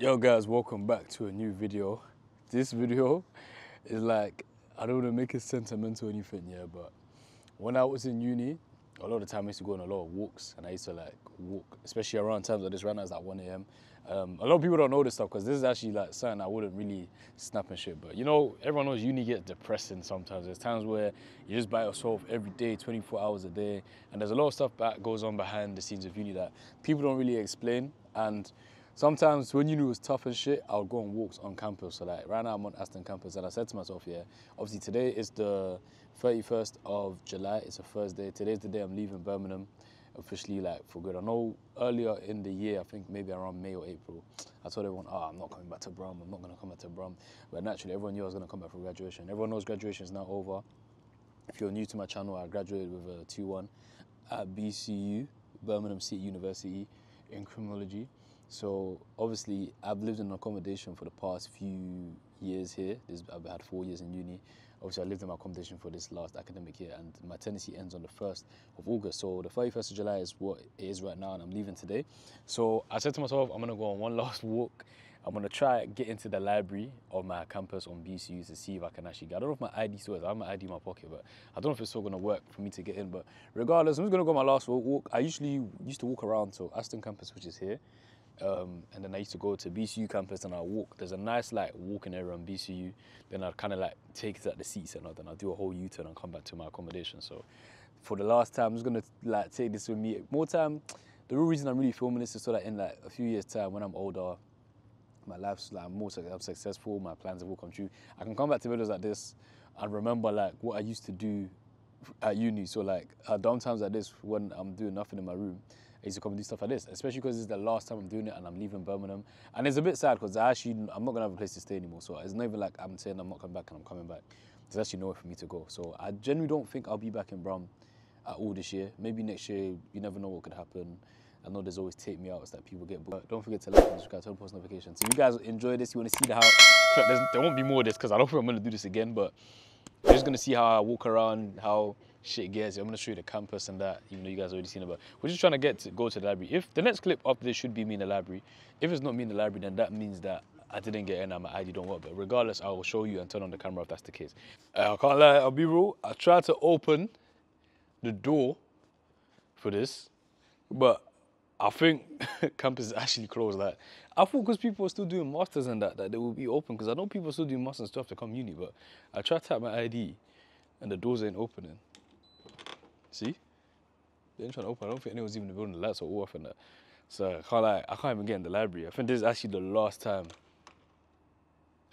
Yo guys, welcome back to a new video. This video is like, I don't want to make it sentimental or anything, yeah, but when I was in uni, a lot of the time I used to go on a lot of walks, and I used to like walk, especially around times like this. Right now it's like 1 a.m. A lot of people don't know this stuff because this is actually like something I wouldn't really snap and shit. But you know, everyone knows uni gets depressing sometimes. There's times where you're just by yourself every day, 24 hours a day, and there's a lot of stuff that goes on behind the scenes of uni that people don't really explain. And sometimes when uni was tough and shit, I would go on walks on campus. So like right now I'm on Aston campus, and I said to myself, yeah, obviously today is the 31st of July. It's a Thursday. Today's the day I'm leaving Birmingham officially, like for good. I know earlier in the year, I think maybe around May or April, I told everyone, oh, I'm not coming back to Brum. I'm not gonna come back to Brum. But naturally, everyone knew I was gonna come back for graduation. Everyone knows graduation is now over. If you're new to my channel, I graduated with a 2-1 at BCU, Birmingham City University, in criminology. So obviously, I've lived in accommodation for the past few years here. I've had 4 years in uni. Obviously, I lived in my accommodation for this last academic year, and my tenancy ends on the 1st of August. So the 31st of July is what it is right now, and I'm leaving today. So I said to myself, I'm gonna go on one last walk. I'm gonna try get into the library of my campus on BCU to see if I can actually get. I don't know if my ID still is. I have my ID in my pocket, but I don't know if it's still gonna work for me to get in. But regardless, I'm just gonna go on my last walk. I usually used to walk around to Aston campus, which is here. And then I used to go to BCU campus and I walk. There's a nice like walking area on BCU. Then I'd kind of like take it at the city center. Then I'll do a whole U-turn and come back to my accommodation. So for the last time, I'm just gonna like take this with me. More time. The real reason I'm really filming this is so that in like a few years' time, when I'm older, my life's like I'm successful. My plans have all come true. I can come back to videos like this and remember like what I used to do at uni. So like at dumb times like this, when I'm doing nothing in my room, I used to come and do stuff like this, especially because it's the last time I'm doing it and I'm leaving Birmingham. And it's a bit sad because I'm not gonna have a place to stay anymore. So it's not even like I'm saying I'm not coming back and I'm coming back. There's actually nowhere for me to go. So I genuinely don't think I'll be back in Brum at all this year. Maybe next year, you never know what could happen. I know there's always take me outs that people get, but don't forget to like and subscribe, turn post notifications. So you guys enjoy this, you want to see there won't be more of this because I don't think I'm going to do this again, but you're just going to see how I walk around, how shit gets. I'm going to show you the campus and that, even though you guys already seen it, but we're just trying to go to the library. If the next clip after this should be me in the library, if it's not me in the library, then that means that I didn't get in and my ID don't work. But regardless, I will show you and turn on the camera if that's the case. I can't lie, I'll be real. I tried to open the door for this, but I think campus is actually closed. Like, I thought because people are still doing masters and that they will be open. Because I know people are still doing masters and stuff to come uni, but I tried to tap my ID and the doors ain't opening. See? They ain't trying to open. I don't think anyone's even building the lights or off and that. So I can't even get in the library. I think this is actually the last time.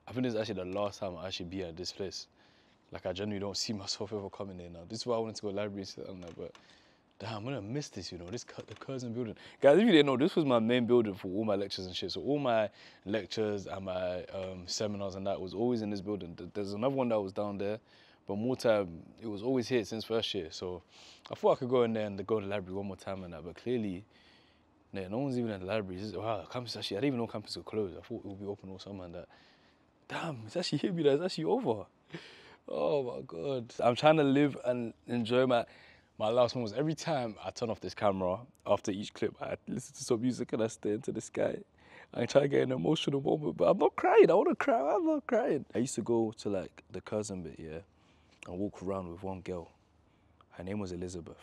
I actually be at this place. Like, I genuinely don't see myself ever coming there now. This is why I wanted to go to the library and sit on there, but damn, I'm gonna miss this, you know, the Curzon building. Guys, if you didn't know, this was my main building for all my lectures and shit. So all my lectures and my seminars and that was always in this building. There's another one that was down there, but more time, it was always here since first year. So I thought I could go in there and go to the library one more time and that, but clearly, yeah, no one's even in the library. Wow, campus actually, I didn't even know campus was closed. I thought it would be open or something like that. Damn, it's actually hit me that it's actually over. Oh my God. I'm trying to live and enjoy my last moments. Every time I turn off this camera after each clip, I listen to some music and I stare into the sky. I try to get an emotional moment, but I'm not crying. I want to cry. I'm not crying. I used to go to like the Curzon bit, yeah, and walk around with one girl. Her name was Elizabeth.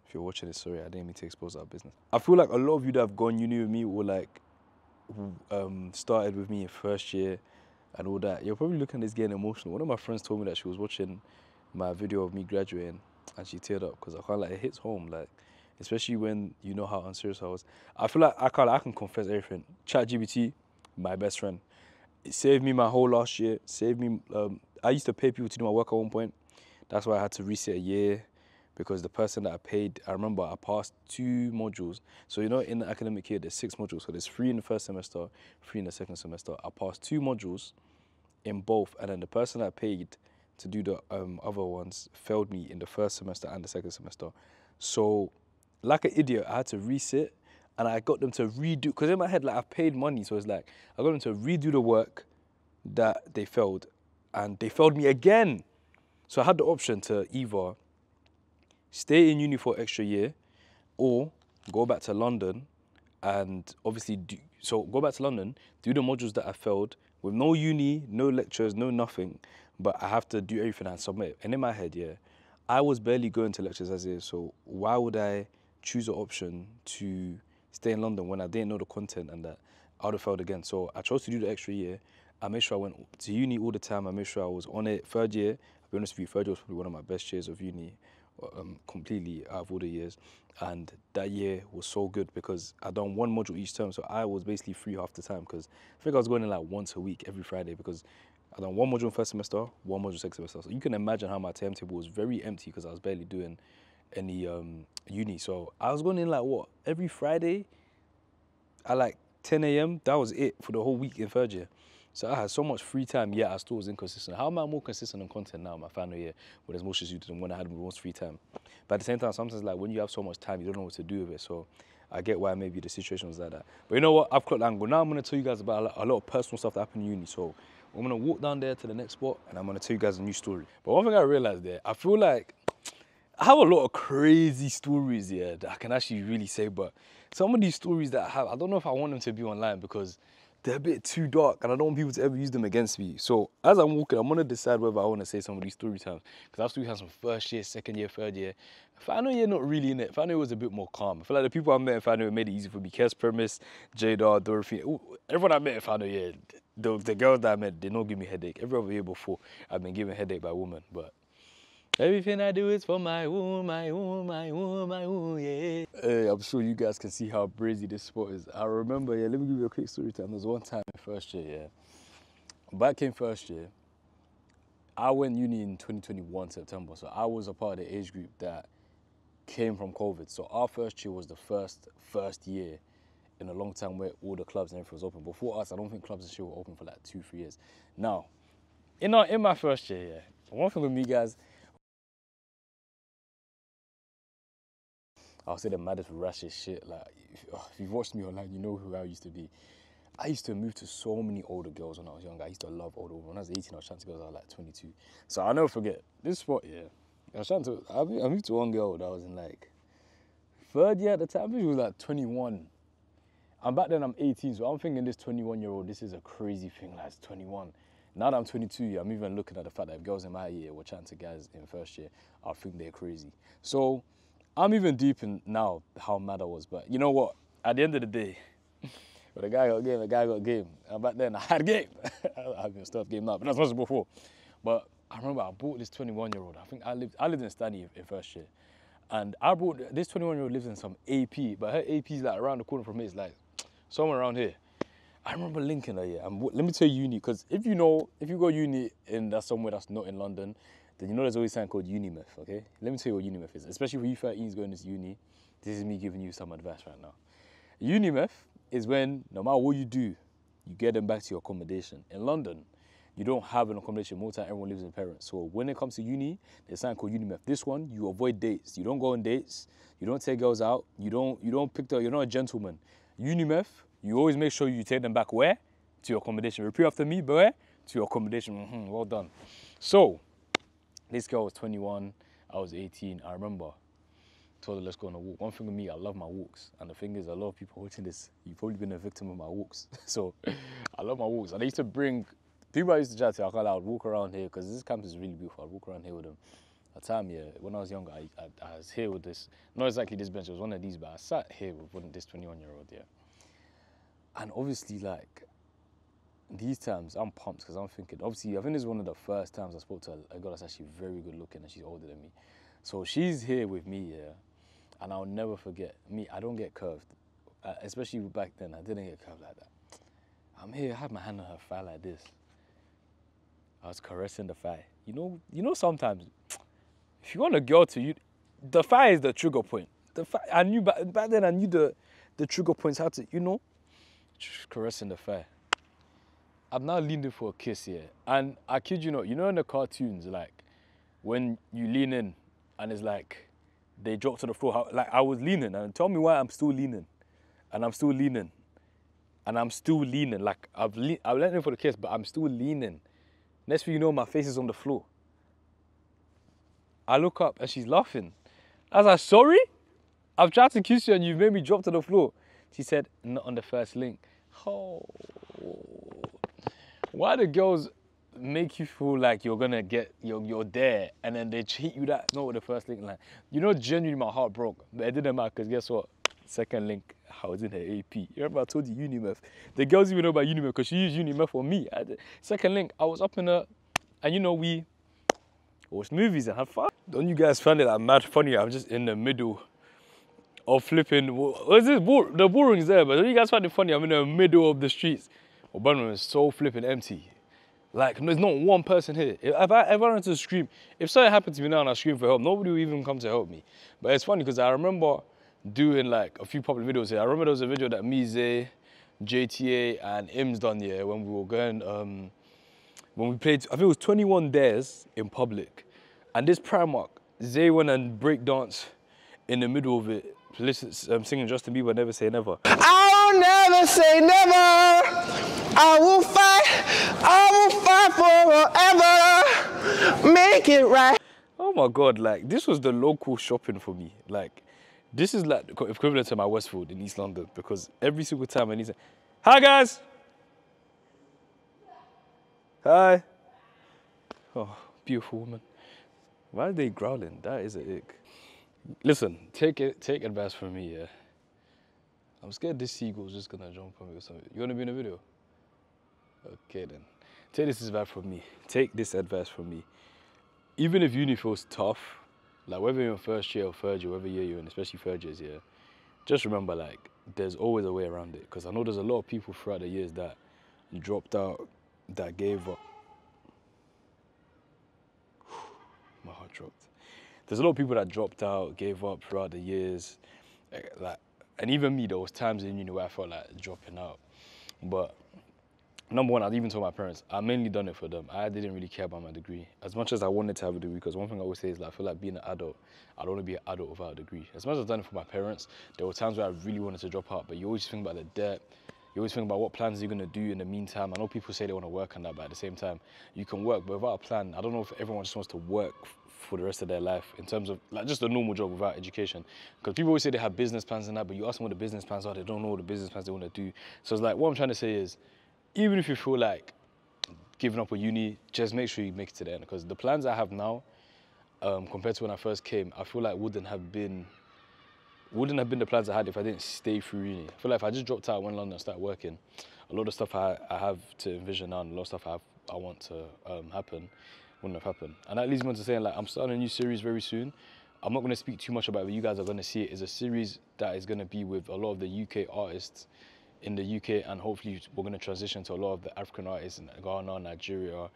If you're watching this, sorry, I didn't mean to expose our business. I feel like a lot of you that have gone uni with me or like started with me in first year and all that, you're probably looking at this getting emotional. One of my friends told me that she was watching my video of me graduating and she teared up because I can't, like, it hits home, like, especially when you know how unserious I was. I feel like I can confess everything. ChatGPT, my best friend. It saved me my whole last year. Saved me. I used to pay people to do my work at one point. That's why I had to reset a year because the person that I paid, I remember I passed 2 modules. So, you know, in the academic year, there's 6 modules. So there's 3 in the first semester, 3 in the second semester. I passed 2 modules in both, and then the person I paid to do the other ones failed me in the first semester and the second semester. So, like an idiot, I had to resit, and I got them to redo, because in my head, like, I've paid money, so it's like, I got them to redo the work that they failed, and they failed me again. So I had the option to either stay in uni for an extra year, or go back to London and obviously So go back to London, do the modules that I failed with no uni, no lectures, no nothing, but I have to do everything and submit. And in my head, yeah, I was barely going to lectures as is. So why would I choose an option to stay in London when I didn't know the content and that I would have failed again? So I chose to do the extra year. I made sure I went to uni all the time. I made sure I was on it. Third year, I'll be honest with you, third year was probably one of my best years of uni, completely out of all the years. And that year was so good because I done one module each term, so I was basically free half the time because I think I was going in like once a week every Friday because I done one module in first semester, one module second semester. So you can imagine how my timetable was very empty because I was barely doing any uni. So I was going in like what, every Friday at like 10 a.m. That was it for the whole week in third year. So I had so much free time, yet I still was inconsistent. How am I more consistent on content now in my final year when there's more shit to do than when I had the most free time? But at the same time, sometimes like when you have so much time, you don't know what to do with it. So I get why maybe the situation was like that. But you know what? I've clocked angle. Now I'm going to tell you guys about a lot of personal stuff that happened in uni. So I'm going to walk down there to the next spot and I'm going to tell you guys a new story. But one thing I realized there, I feel like I have a lot of crazy stories here that I can actually really say, but some of these stories that I have, I don't know if I want them to be online because they're a bit too dark and I don't want people to ever use them against me. So as I'm walking, I'm gonna decide whether I wanna say some of these story times because I've still had some first year, second year, third year. Final year, not really in it. Final year was a bit more calm. I feel like the people I met in final year made it easy for me. Kes, Premise, Jada, Dorothy, everyone I met in final year, the girls that I met, they don't give me headache. Every other year before, I've been given headache by women, but everything I do is for my woman, my woman, my woman, my woman, yeah. Hey, I'm sure you guys can see how brazy this spot is. I remember, yeah, let me give you a quick story time. There was one time in first year, yeah. Back in first year, I went uni in 2021 September, so I was a part of the age group that came from COVID. So our first year was the first year in a long time where all the clubs and everything was open. Before us, I don't think clubs and shit were open for like 2-3 years. Now, in my first year, yeah, one thing with me, guys, I'll say the maddest, rashest shit. Like, if you've watched me online, you know who I used to be. I used to move to so many older girls when I was younger. I used to love older women. When I was 18, I was chatting to girls that were like 22. So I'll never forget this spot, yeah. I moved to one girl that was in like third year at the time. I think she was like 21. And back then I'm 18, so I'm thinking this 21-year-old, this is a crazy thing, like it's 21. Now that I'm 22, yeah, I'm even looking at the fact that if girls in my year were chatting to guys in first year, I think they're crazy. So I'm even deep in now how mad I was, but you know what? At the end of the day, but the guy got game. And back then I had game. I haven't still have game now, but that's much before. But I remember I bought this 21-year-old. I think I lived in Stanley in first year. And I brought, this 21-year-old lives in some AP, but her AP is like around the corner from me. It's like somewhere around here. I remember linking her, yeah. And let me tell you uni, because if you go uni in that somewhere that's not in London, then you know there's always something called UniMeth, okay? Let me tell you what UniMeth is. Especially for you 13s going to uni, this is me giving you some advice right now. UniMeth is when, no matter what you do, you get them back to your accommodation. In London, you don't have an accommodation. Most time everyone lives with parents. So when it comes to uni, there's something called UniMeth. This one, you avoid dates. You don't go on dates. You don't take girls out. You don't pick you're not a gentleman. UniMeth, you always make sure you take them back where? To your accommodation. Repeat after me, but where? To your accommodation. Well done. So, this girl was 21, I was 18. I remember, told her let's go on a walk. One thing with me, I love my walks. And the thing is, a lot of people watching this, you've probably been a victim of my walks. So, I love my walks. And I used to bring, people I used to chat to, I would walk around here, because this campus is really beautiful. I'd walk around here with them. At the time, yeah, when I was younger, I was here with this, not exactly this bench, it was one of these, but I sat here with this 21-year-old, yeah. And obviously, like, these times, I'm pumped because I'm thinking, obviously, I think this is one of the first times I spoke to a girl that's actually very good looking and she's older than me. So she's here with me, yeah, and I'll never forget, me, I don't get curved. Especially back then, I didn't get curved like that. I'm here, I have my hand on her thigh like this. I was caressing the thigh. You know sometimes, if you want a girl to, the thigh is the trigger point. The thigh, I knew, back then I knew the trigger points, how to, just caressing the thigh. I'm now leaning for a kiss here. And I kid you not, in the cartoons, like, when you lean in and it's like, they drop to the floor, like, I was leaning, and tell me why I'm still leaning. And I'm still leaning. And I'm still leaning. Like, I've leaned in for the kiss, but I'm still leaning. Next thing you know, my face is on the floor. I look up and she's laughing. I was like, sorry? I've tried to kiss you and you've made me drop to the floor. She said, not on the first link. Oh. Why do girls make you feel like you're gonna get you're there and then they cheat you that no the first link line? You know, genuinely my heart broke, but it didn't matter because guess what? Second link, I was in her AP. You remember I told you Unimeth? The girls even know about Unimeth because she used Unimeth for me. Second link, I was up in a, and you know we watched movies and had fun. Don't you guys find it like mad funny? I'm just in the middle of flipping. What's this? The ballroom's there, but don't you guys find it funny? I'm in the middle of the streets. Well, Birmingham is so flipping empty. Like, there's not one person here. If I ever wanted to scream, if something happened to me now and I scream for help, nobody will even come to help me. But it's funny because I remember doing like a few public videos here. I remember there was a video that me, Zay, JTA, and Im's done here when we were going, when we played, I think it was 21 Dares in public. And this Primark, Zay went and break dance in the middle of it, singing Justin Bieber, Never Say Never. I'll never say never. I will fight forever. Make it right. Oh my God, like this was the local shopping for me. Like, this is like equivalent to my Westfield in East London because every single time I need to, hi guys. Hi. Oh, beautiful woman. Why are they growling? That is a ick. Listen, take advice from me, yeah. I'm scared this seagull's just gonna jump on me or something. You wanna be in a video? Okay then. Take this advice from me. Take this advice from me. Even if uni feels tough, like whether you're in first year or third year, whatever year you're in, especially third years, yeah, just remember like there's always a way around it. Because I know there's a lot of people throughout the years that dropped out, that gave up. My heart dropped. There's a lot of people that dropped out, gave up throughout the years, like, and even me, there was times in uni where I felt like dropping out. But number one, I even told my parents, I mainly done it for them. I didn't really care about my degree. As much as I wanted to have a degree, because one thing I always say is like, I feel like being an adult, I don't want to be an adult without a degree. As much as I've done it for my parents, there were times where I really wanted to drop out, but you always think about the debt. You always think about what plans you're going to do in the meantime. I know people say they want to work on that, but at the same time, you can work, but without a plan, I don't know if everyone just wants to work for the rest of their life in terms of like just a normal job without education. Because people always say they have business plans and that, but you ask them what the business plans are, they don't know what the business plans they want to do. So it's like, what I'm trying to say is, even if you feel like giving up on uni, just make sure you make it to the end. Because the plans I have now, compared to when I first came, I feel like wouldn't have been the plans I had if I didn't stay through uni. I feel like if I just dropped out, went to London and started working, a lot of stuff I have to envision now and a lot of stuff I want to happen wouldn't have happened. And that leads me on to saying like, I'm starting a new series very soon. I'm not going to speak too much about it, but you guys are going to see it. It's a series that is going to be with a lot of the UK artists in the UK, and hopefully we're going to transition to a lot of the African artists in Ghana, Nigeria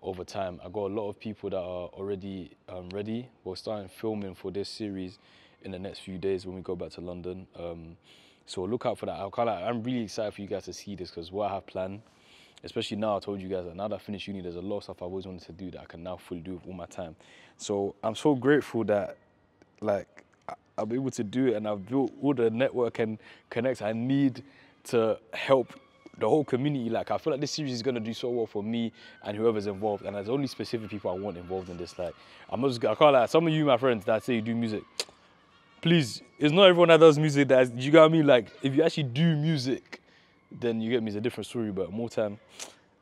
over time. I got a lot of people that are already ready. We're starting filming for this series in the next few days when we go back to London. So look out for that. I'm really excited for you guys to see this because what I have planned, especially now, I told you guys that now that I finished uni, there's a lot of stuff I've always wanted to do that I can now fully do with all my time. So I'm so grateful that like I'll be able to do it, and I've built all the network and connects I need to help the whole community. Like I feel like this series is gonna do so well for me and whoever's involved, and there's only specific people I want involved in this. Like I can't lie, some of you, my friends, that say you do music, please, it's not everyone that does music that, you got me? Like if you actually do music, then you get me, it's a different story. But more time,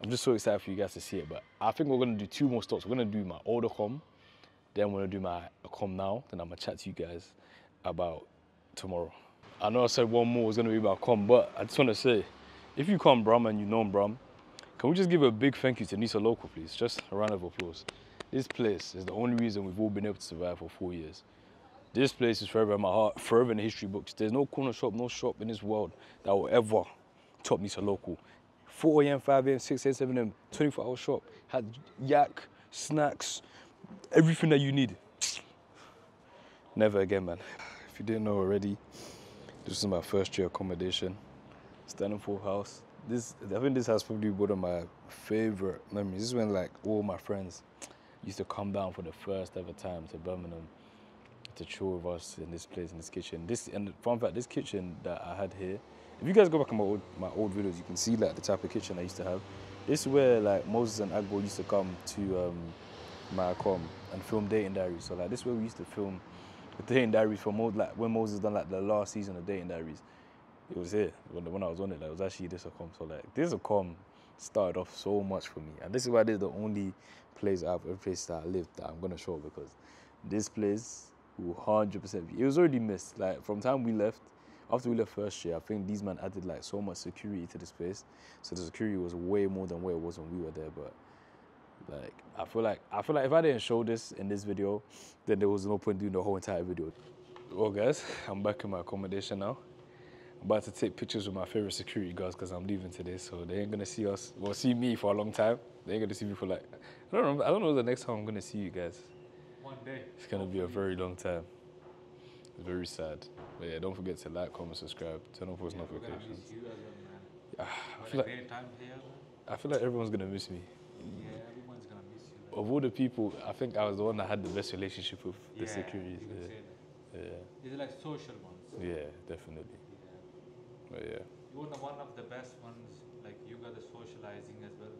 I'm just so excited for you guys to see it. But I think we're gonna do 2 more stops. We're gonna do my older com, then we're gonna do my com now, then I'm gonna chat to you guys about tomorrow. I know I said one more was gonna be about com, but I just wanna say, if you come Brum and you know Brum, can we just give a big thank you to Nisa Local, please? Just a round of applause. This place is the only reason we've all been able to survive for 4 years. This place is forever in my heart, forever in the history books. There's no corner shop, no shop in this world that will ever top Nisa Local. 4 a.m., 5 a.m., 6 a.m., 7 a.m., 24-hour shop. Had yak, snacks, everything that you need. Never again, man. If you didn't know already, this is my first year accommodation. Standing Full House. I think this has probably one of my favorite memories. This is when like all my friends used to come down for the first ever time to Birmingham to chill with us in this place, in this kitchen. And fun fact, this kitchen that I had here, if you guys go back on my old videos, you can see like the type of kitchen I used to have. This is where like Moses and Agbo used to come to my com and film Dating Diaries. So like this is where we used to film the Dating Diaries for when Moses done like the last season of Dating Diaries. It was here when I was on it. Like, it was actually this a com. So like this a com started off so much for me, and this is why this is the only place every place that I lived that I'm gonna show, because this place will 100% be. It was already missed. Like from time we left, after we left first year, I think these men added like so much security to this place. So the security was way more than what it was when we were there. But like I feel like if I didn't show this in this video, then there was no point doing the whole entire video. Well guys, I'm back in my accommodation now. I'm about to take pictures with my favorite security guards because I'm leaving today, so they ain't gonna see us, well, see me for a long time. They ain't gonna see me for like, I don't know the next time I'm gonna see you guys. One day. It's gonna be a very long time. It's very sad. But yeah, don't forget to like, comment, subscribe, turn on post notifications. We're gonna miss you as well, man. I feel like everyone's gonna miss me. Yeah, everyone's gonna miss you. Like. Of all the people, I think I was the one that had the best relationship with the Yeah, securities. you can say that. Yeah. These are like social ones. Yeah, definitely. Yeah. But yeah. You're one of the best ones. Like you got the socializing as well.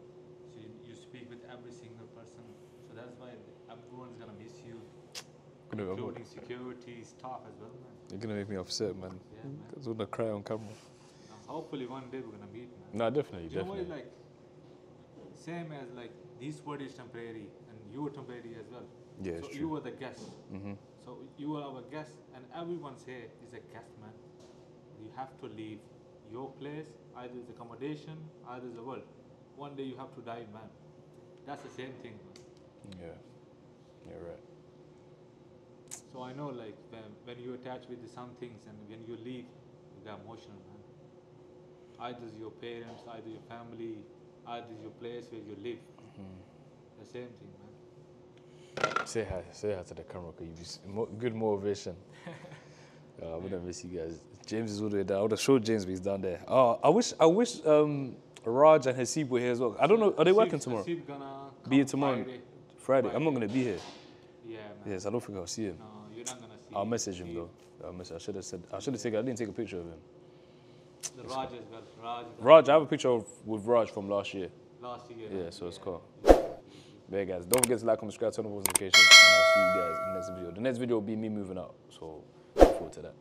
So you speak with every single person. So that's why everyone's gonna miss you. Including security staff as well, man. You're gonna make me upset, man. Yeah, man. I was gonna cry on camera. Hopefully one day we're gonna meet, man. No, definitely, You know definitely. what, like same as like this word is temporary and you were temporary as well. Yeah, so it's you true. were the guest. So you are our guest, and everyone's here is a guest, man. You have to leave your place, either it's accommodation, either it's the world. One day you have to die, man. That's the same thing, man. Yeah, you're right. So I know, like when you attach with some things and when you leave, you get emotional, man. Either it's your parents, either your family, either it's your place where you live. The same thing, man. Say hi to the camera, because you be good motivation. I'm gonna miss you guys. James is all the way down. I would have showed James, but he's down there. I wish Raj and Hasib were here as well. I don't know, are they working tomorrow? Hasib gonna Be here come tomorrow. Friday. I'm not gonna be here. Yeah, man. Yes, I don't think I'll see him. No, you're not gonna see I'll him. message him though. I should have said. I didn't take a picture of him. The Raj as well. Raj, I have a picture with Raj from last year. Last year. Yeah, so it's cool. There, guys. Don't forget to like, comment, subscribe, turn on notifications, and I'll see you guys in the next video. The next video will be me moving out, so look forward to that.